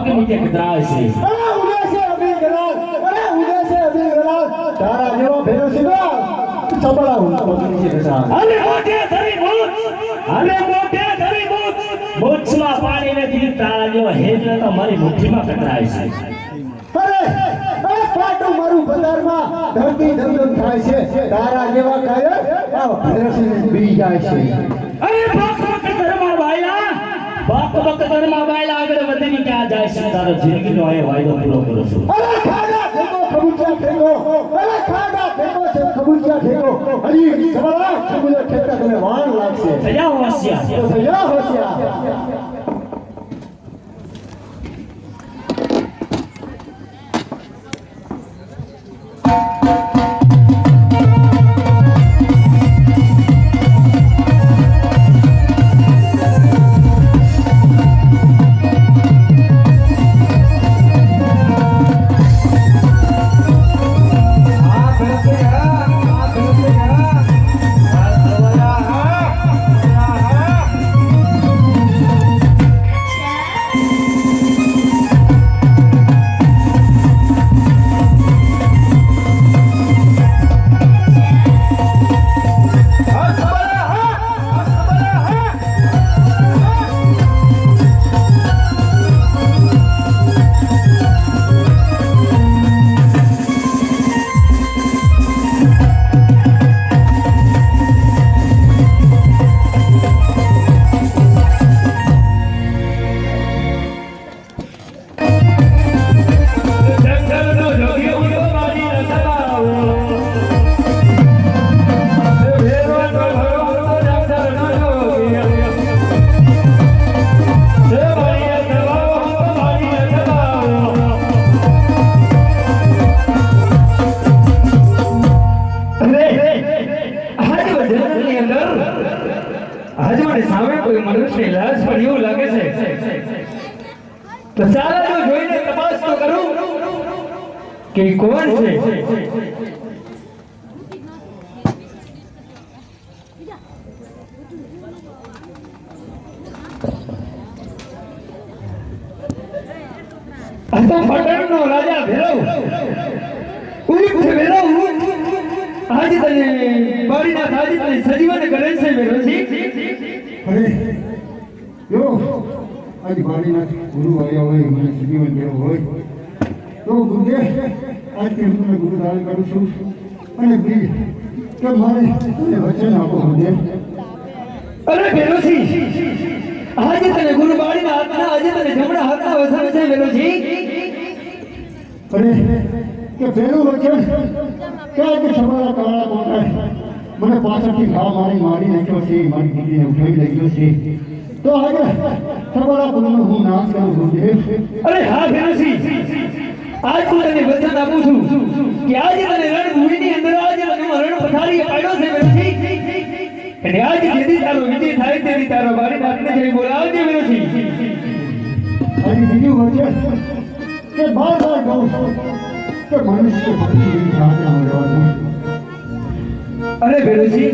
કે નીચે કતરાય છે અરે ઉડે છે અભી ગલાલ તારા જેવો ભેરો સીધા ચબડા હું નીચે બેસા અરે મોઢે ધરી મૂછ મૂછમાં પાણી નથી તારા જેવો હેડ તો મારી મુઠ્ઠીમાં કતરાય છે અરે પાટું મારું બજારમાં ધરતી ધમધમ થાય છે તારા જેવા કાયર આ ભેરો સીધી બી જાય છે અરે બક ધર્મા વાયલા આગળ વધીને ક્યાં જાય છે તારો જિંદગીનો એ વાયદો પૂરો કરો છું અરે ખાડા ફેંકો ખબુચિયા ફેંકો અરે ખાડા ફેંકો છે ખબુચિયા ફેંકો હરી સવાલા ખબુચિયા ખેતા તમે વાણ લાગશે સજા હોશિયાર સજા હોશિયાર તો ચાલો જો જોઈને તપાસ તો કરું કે કોણ છે આ તો પટણનો રાજા ભેરવ ઉઠ ભેરવ આજ તને બારીના થાજી તને સજીવન કરે છે ભેરવજી અરે યો આજ બારીના ગુરુ આવ્યા હોય મને સજીવન જેવો હોય તો ગુરુદેવ આજથી હું તમને ગુરુ ધારણ કરું છું અને પ્લીઝ કે મારે તમને વચન આપો ગુરુદેવ અરે ભેરોજી આજે તને ગુરુ બાળીના હાથના આજે તને જમણા હાથના વસાવે છે ભેરોજી અરે કે પહેલું વચન કે આજે તમારા કાળા કોટાય મને પાછળથી ઘા મારી નાખ્યો છે મારી દીકરીને ઉઠાવી લઈ ગયો છે તો આજે તમારા ગુરુનો હું નાશ કરું ગુરુદેવ અરે હા ભેરોજી આજ હું તને વચન આપું છું કે આજે તને રણભૂમિની અંદર આજે તને રણ પથારીએ પાડ્યો છે ભેરોજી અને આજ જેથી તારો વિજય થાય તેની તારો બારી નાખને જઈ બોલાવજે ભેરોજી અને બીજું વચન કે બાર કહું કે મનુષ્ય ભક્તિ જાણના રહેવાનું અરે ભેરોજી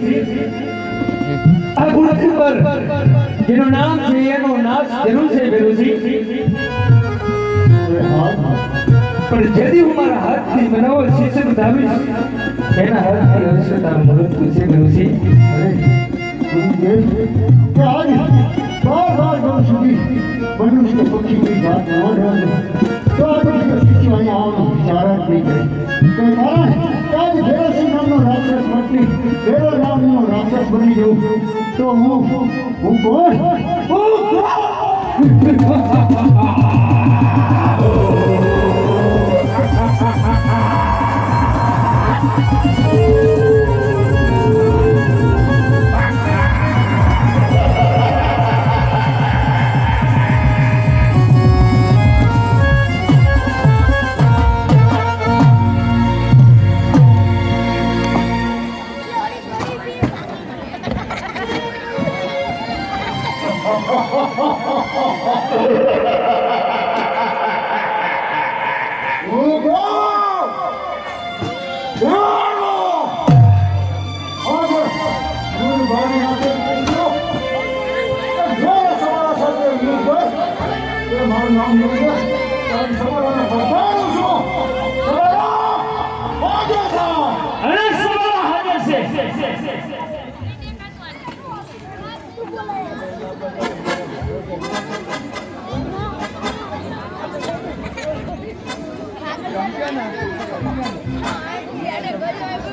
આ ગુરુ પર જેનું નામ છે એનો નાશ જરૂર છે ભેરોજી પણ જેથી હું મારા હાથથી બનાવો શીશ ધાવીશ એના હાથથી અવશ્ય તારું મદદ કરશે ભેરોજી ગુરુદેવ કે આજ બાર કહું સુધી મનુષ્ય પક્ષીની જાત ન રહેવાનું તો આપણે શીખી અહીંયા આવવાનું વિચાર જ નહીં કરે કે કારણ આજ ભેરસિંહ નામનો રાક્ષસ મટની ભેરો નામનો રાક્ષસ બની જવું તો હું કોણ Ha ha ha ha ha ha! ગયા ના